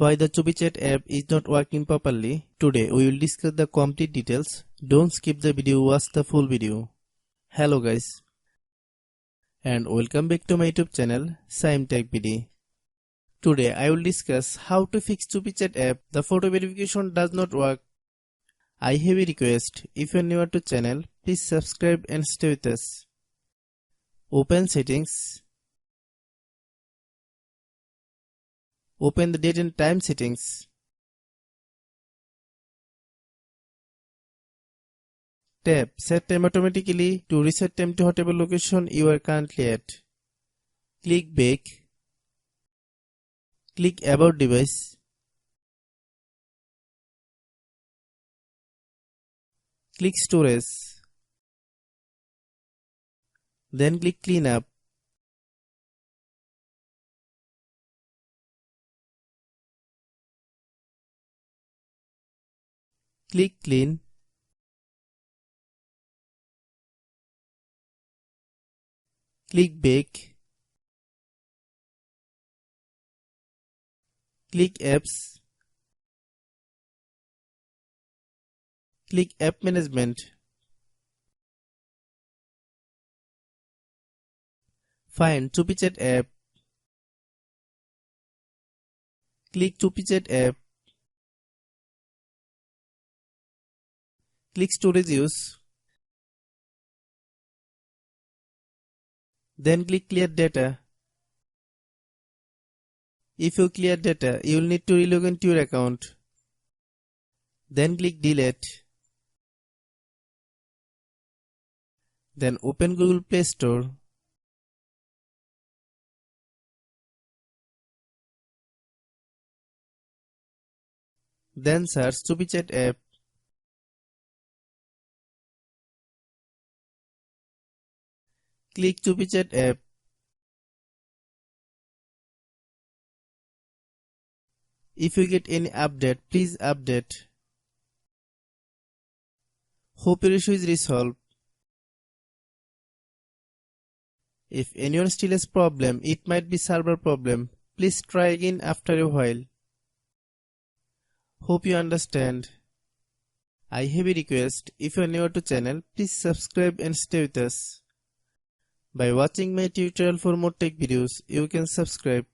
Why the CUPI chat app is not working properly? Today we will discuss the complete details. Don't skip the video, watch the full video. Hello guys, and welcome back to my YouTube channel Shaem Tech BD. Today I will discuss how to fix CUPI chat app. The photo verification does not work. I have a request. If you are new to channel, please subscribe and stay with us. Open settings. Open the date and time settings. Tap Set Time automatically to reset time to whatever location you are currently at. Click Back. Click About Device. Click Storage. Then click Cleanup. Click Clean. Click Back. Click Apps. Click App Management. Find CUPI chat app. Click CUPI chat app. Click Storage Use. Then click Clear Data. If you clear data, you will need to relog into your account. Then click Delete. Then open Google Play Store. Then search CUPI chat app. Click CUPI chat app. If you get any update, please update. Hope your issue is resolved. If anyone still has problem, it might be server problem. Please try again after a while. Hope you understand. I have a request. If you are new to channel, please subscribe and stay with us. By watching my tutorial for more tech videos, you can subscribe.